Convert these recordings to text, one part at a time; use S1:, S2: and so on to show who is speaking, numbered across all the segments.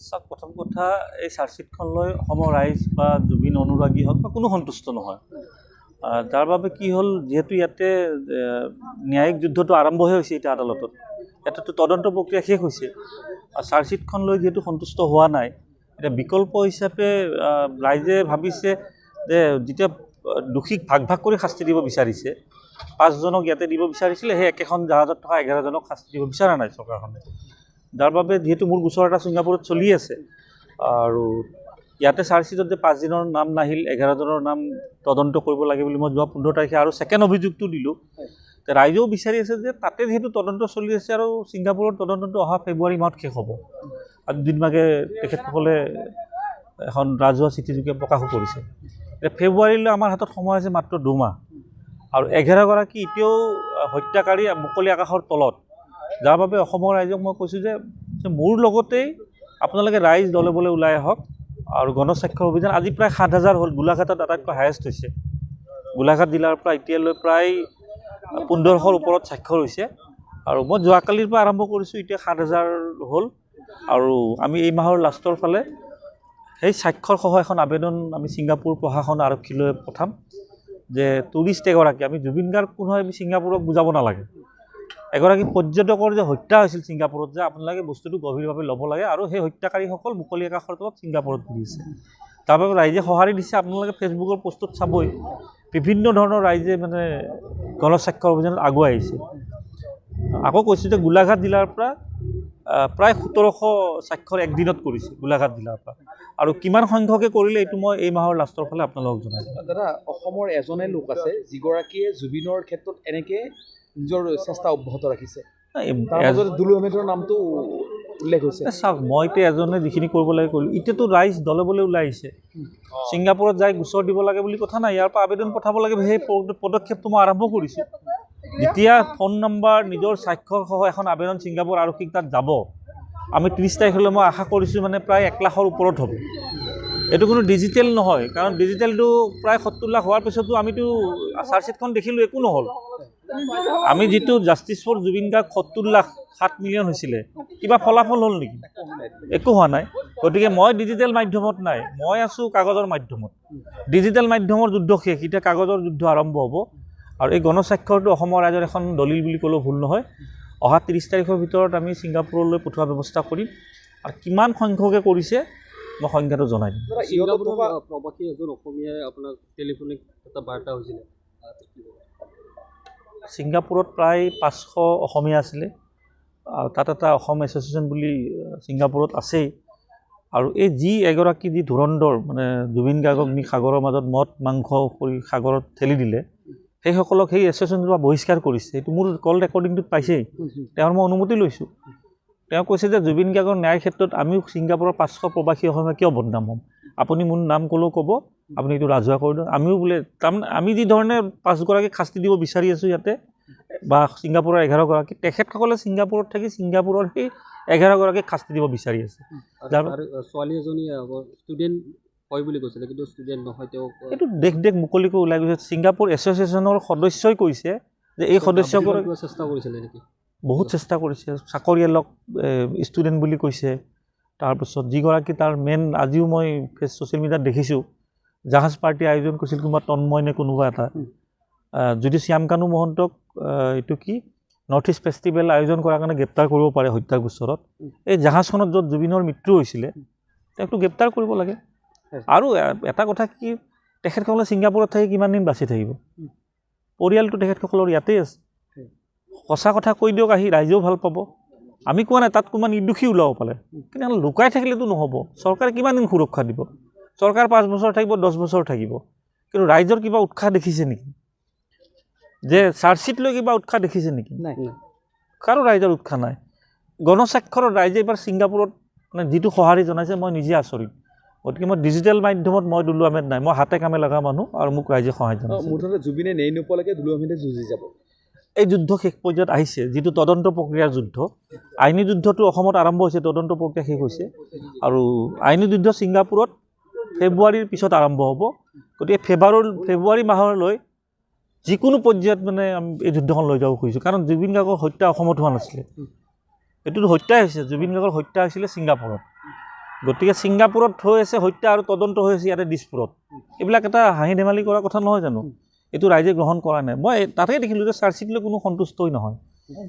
S1: চাওক প্ৰথম কথা এই চাৰ্জশ্বিটখন লৈ অসমৰ ৰাইজ বা জুবিন অনুৰাগী হওক বা কোনো সন্তুষ্ট নহয়। যাৰ বাবে কি হ'ল, যিহেতু ইয়াতে ন্যায়িক যুদ্ধটো আৰম্ভহে হৈছে এতিয়া আদালতত, ইয়াতেতো তদন্ত প্ৰক্ৰিয়া শেষ হৈছে আৰু চাৰ্জশ্বিটখন লৈ যিহেতু সন্তুষ্ট হোৱা নাই, এতিয়া বিকল্প হিচাপে ৰাইজে ভাবিছে যে যেতিয়া দোষীক ভাগ ভাগ কৰি শাস্তি দিব বিচাৰিছে, 5জনক ইয়াতে দিব বিচাৰিছিলে, সেই একেখন জাহাজত থকা 11জনক শাস্তি দিব বিচৰা নাই চৰকাৰখনে। যাৰ বাবে যিহেতু মোৰ গোচৰ এটা ছিংগাপুৰত চলি আছে আৰু ইয়াতে চাৰ্জশ্বিটত যে 5 দিনৰ নাম নাহিল, 11জনৰ নাম তদন্ত কৰিব লাগে বুলি মই যোৱা 15 তাৰিখে আৰু ছেকেণ্ড অভিযোগটো দিলোঁ। ৰাইজেও বিচাৰি আছে যে তাতে যিহেতু তদন্ত চলি আছে আৰু ছিংগাপুৰৰ তদন্তটো অহা ফেব্ৰুৱাৰী মাহত শেষ হ'ব। আৰু দুদিনমাগে তেখেতসকলে এখন ৰাজহুৱা চিঠিযোগে প্ৰকাশো কৰিছে। এতিয়া ফেব্ৰুৱাৰীলৈ আমাৰ হাতত সময় আছে মাত্ৰ 2 মাহ আৰু 11গৰাকী এতিয়াও হত্যাকাৰী মুকলি আকাশৰ তলত। যাৰ বাবে অসমৰ ৰাইজক মই কৈছোঁ যে মোৰ লগতেই আপোনালোকে ৰাইজ দলে বলে ওলাই আহক আৰু গণস্বাক্ষৰ অভিযান আজি প্ৰায় 7,000 হ'ল। গোলাঘাটত আটাইতকৈ হায়েষ্ট হৈছে। গোলাঘাট জিলাৰ পৰা এতিয়ালৈ প্ৰায় 1500ৰ ওপৰত স্বাক্ষৰ হৈছে আৰু মই যোৱাকালিৰ পৰা আৰম্ভ কৰিছোঁ, এতিয়া 7,000 হ'ল আৰু আমি এই মাহৰ লাষ্টৰ ফালে সেই স্বাক্ষৰসহ এখন আবেদন আমি ছিংগাপুৰ প্ৰশাসন আৰক্ষীলৈ পঠাম যে টুৰিষ্ট এগৰাকী, আমি জুবিন গাৰ্গ কোন হয় আমি ছিংগাপুৰক বুজাব নালাগে, এগৰাকী পৰ্যটকৰ যে হত্যা হৈছিল ছিংগাপুৰত, যে আপোনালোকে বস্তুটো গভীৰভাৱে ল'ব লাগে আৰু সেই হত্যাকাৰীসকল মুকলি আকাশৰ তলত ছিংগাপুৰত ঘূৰিছে। তাৰ বাবে ৰাইজে সঁহাৰি দিছে। আপোনালোকে ফেচবুকৰ পোষ্টত চাবই, বিভিন্ন ধৰণৰ ৰাইজে মানে গণস্বাক্ষৰ অভিযানত আগুৱাই আহিছে। আকৌ কৈছোঁ যে গোলাঘাট জিলাৰ পৰা প্ৰায় 1700 স্বাক্ষৰ একদিনত কৰিছে গোলাঘাট জিলাৰ পৰা, আৰু কিমান সংখ্যকে কৰিলে এইটো মই এই মাহৰ লাষ্টৰ ফালে আপোনালোকক জনাই দিম।
S2: দাদা, অসমৰ এজনে লোক আছে যিগৰাকীয়ে জুবিনৰ ক্ষেত্ৰত এনেকৈ নিজৰ চেষ্টা অব্যাহত ৰাখিছে, তাৰ মাজত দুলু আহমেদৰ নামটো উল্লেখ হৈছে।
S1: চাওক, মই এতিয়া এজনে যিখিনি কৰিব লাগে কৰিলোঁ। এতিয়াতো ৰাইজ দলে বলে ওলাই আহিছে। ছিংগাপুৰত যাই গোচৰ দিব লাগে বুলি কথা নাই, ইয়াৰ পৰা আবেদন পঠাব লাগে, সেই পদক্ষেপটো মই আৰম্ভ কৰিছোঁ। যেতিয়া ফোন নম্বৰ নিজৰ স্বাক্ষৰসহ এখন আবেদন ছিংগাপুৰ আৰক্ষীক তাত যাব, আমি 30 তাৰিখলৈ মই আশা কৰিছোঁ মানে প্ৰায় 1 লাখৰ ওপৰত হ'ব। এইটো কোনো ডিজিটেল নহয়, কাৰণ ডিজিটেলটো প্ৰায় 70 লাখ হোৱাৰ পিছতো আমিতো চাৰ্জশ্বিটখন দেখিলোঁ, একো নহ'ল। আমি যিটো justice for Zubeen Garg 70 lakh 7 million হৈছিলে, কিবা ফলাফল হ'ল নেকি? একো হোৱা নাই। গতিকে মই ডিজিটেল মাধ্যমত নাই, মই আছোঁ কাগজৰ মাধ্যমত। ডিজিটেল মাধ্যমৰ যুদ্ধ শেষ, এতিয়া কাগজৰ যুদ্ধ আৰম্ভ হ'ব আৰু এই গণস্বাক্ষৰটো অসমৰ ৰাইজৰ এখন দলিল বুলি ক'লেও ভুল নহয়। অহা 30 তাৰিখৰ ভিতৰত আমি ছিংগাপুৰলৈ পঠোৱাৰ ব্যৱস্থা কৰিম আৰু কিমান সংখ্যকে কৰিছে মই সংখ্যাটো জনাই দিম।
S3: প্ৰবাসী এজন অসমীয়াই আপোনাক টেলিফোনিক এটা বাৰ্তা হৈছিলে,
S1: ছিংগাপুৰত প্ৰায় 500 অসমীয়া আছিলে আৰু তাত এটা অসম এছ'চিয়েশ্যন বুলি ছিংগাপুৰত আছেই। আৰু এই এগৰাকী যি ধুৰন্ধৰ মানে জুবিন গাৰ্গক নি সাগৰৰ মাজত মদ মাংস কৰি সাগৰত ঠেলি দিলে, সেইসকলক সেই এছ'চিয়েশ্যনৰ পৰা বহিষ্কাৰ কৰিছে। এইটো মোৰ কল ৰেকৰ্ডিংটোত পাইছেই, তেওঁৰ মই অনুমতি লৈছোঁ। তেওঁ কৈছে যে জুবিন গাৰ্গৰ ন্যায়ৰ ক্ষেত্ৰত আমিও ছিংগাপুৰৰ 500 প্ৰবাসী অসমীয়া কিয় বদনাম হ'ম, আপুনি মোৰ নাম ক'লেও ক'ব, আপুনি এইটো ৰাজহুৱা কৰি দিয়ক। আমিও বোলে তাৰমানে আমি যি ধৰণে 5গৰাকীক শাস্তি দিব বিচাৰি আছোঁ ইয়াতে বা ছিংগাপুৰৰ 11গৰাকী, তেখেতসকলে ছিংগাপুৰত থাকি ছিংগাপুৰৰ সেই 11গৰাকীক শাস্তি দিব বিচাৰি আছে।
S3: ছোৱালী এজনী ষ্টুডেণ্ট হয় বুলি কৈছিলে, কিন্তু ষ্টুডেণ্ট নহয়, তেওঁ
S1: এইটো দেশ মুকলিকৈ ওলাই গৈছে। ছিংগাপুৰ এছ'চিয়েশ্যনৰ সদস্যই কৈছে যে এই সদস্যগৰাকী
S3: চেষ্টা কৰিছিলে নেকি?
S1: বহুত চেষ্টা কৰিছে, চাকৰিয়ালক ষ্টুডেণ্ট বুলি কৈছে। তাৰপিছত যিগৰাকী তাৰ মেইন, আজিও মই ছ'চিয়েল মিডিয়াত দেখিছোঁ, জাহাজ পাৰ্টি আয়োজন কৰিছিল কোনোবা তন্ময় নে কোনোবা এটা, যদি শ্যামকানু মহন্তক এইটো কি নৰ্থ ইষ্ট ফেষ্টিভেল আয়োজন কৰাৰ কাৰণে গ্ৰেপ্তাৰ কৰিব পাৰে হত্যাৰ গোচৰত, এই জাহাজখনত য'ত জুবিনৰ মৃত্যু হৈছিলে তেওঁকতো গ্ৰেপ্তাৰ কৰিব লাগে। আৰু এটা কথা কি, তেখেতসকলে ছিংগাপুৰত থাকি কিমান দিন বাচি থাকিব, পৰিয়ালটো তেখেতসকলৰ ইয়াতেই আছে। সঁচা কথা কৈ দিয়ক, আহি ৰাইজেও ভাল পাব। আমি কোৱা নাই তাত কোনোবা নিৰ্দোষী ওলাব পালে, কিন্তু লুকাই থাকিলেতো নহ'ব। চৰকাৰে কিমান দিন সুৰক্ষা দিব? চৰকাৰ 5 বছৰ থাকিব, 10 বছৰ থাকিব, কিন্তু ৰাইজৰ কিবা উৎসাহ দেখিছে নেকি? যে চাৰ্জশ্বিট লৈ কিবা উৎসাহ দেখিছে নেকি?
S2: নাই,
S1: কাৰো ৰাইজৰ উৎসাহ নাই। গণস্বাক্ষৰত ৰাইজে এইবাৰ ছিংগাপুৰত মানে যিটো সঁহাৰি জনাইছে, মই নিজে আচৰিত। গতিকে মই ডিজিটেল মাধ্যমত মই দুলু আহমেদ নাই, মই হাতে কামে লগা মানুহ আৰু মোক ৰাইজে সহায় জনাইছে।
S2: মুঠতে জুবিনে ন্যায় নোপোৱালৈকে দুলু আহমেদে যুঁজি যাব।
S1: এই যুদ্ধ শেষ পৰ্যায়ত আহিছে, যিটো তদন্ত প্ৰক্ৰিয়াৰ যুদ্ধ। আইনী যুদ্ধটো অসমত আৰম্ভ হৈছে, তদন্ত প্ৰক্ৰিয়া শেষ হৈছে আৰু আইনী যুদ্ধ ছিংগাপুৰত ফেব্ৰুৱাৰীৰ পিছত আৰম্ভ হ'ব। গতিকে ফেব্ৰুৱাৰী মাহলৈ যিকোনো পৰ্যায়ত মানে আমি এই যুদ্ধখন লৈ যাব খুজিছোঁ, কাৰণ জুবিন গাৰ্গৰ হত্যা অসমত হোৱা নাছিলে, এইটোতো হত্যাই হৈছে। জুবিন গাৰ্গৰ হত্যা হৈছিলে ছিংগাপুৰত। গতিকে ছিংগাপুৰত হৈ আছে হত্যা আৰু তদন্ত হৈ আছে ইয়াতে দিছপুৰত। এইবিলাক এটা হাঁহি ধেমালি কৰা কথা নহয় জানো? এইটো ৰাইজে গ্ৰহণ কৰা নাই। মই তাতেই দেখিলোঁ যে চাৰ্জশ্বিট লৈ কোনো সন্তুষ্টই নহয়।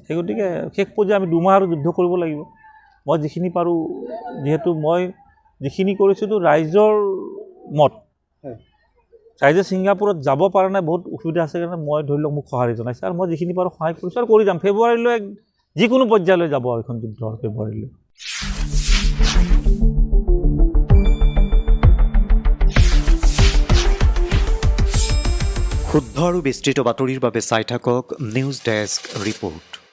S1: সেই গতিকে শেষ পৰ্যায়ে আমি 2 মাহ আৰু যুদ্ধ কৰিব লাগিব। মই যিখিনি পাৰোঁ, যিহেতু মই যিখিনি কৰিছোঁতো ৰাইজৰ মত, ৰাইজে ছিংগাপুৰত যাব পৰা নাই, বহুত অসুবিধা আছে কাৰণে মই ধৰি লওক মোক সঁহাৰি জনাইছে আৰু মই যিখিনি পাৰোঁ সহায় কৰিছোঁ আৰু কৰি যাম। ফেব্ৰুৱাৰীলৈ যিকোনো পৰ্যায়লৈ যাব আৰু এইখন যুদ্ধ ফেব্ৰুৱাৰীলৈ।
S4: শুদ্ধ আৰু বিস্তৃত বাতৰিৰ বাবে চাই থাকক নিউজ ডেস্ক ৰিপৰ্ট।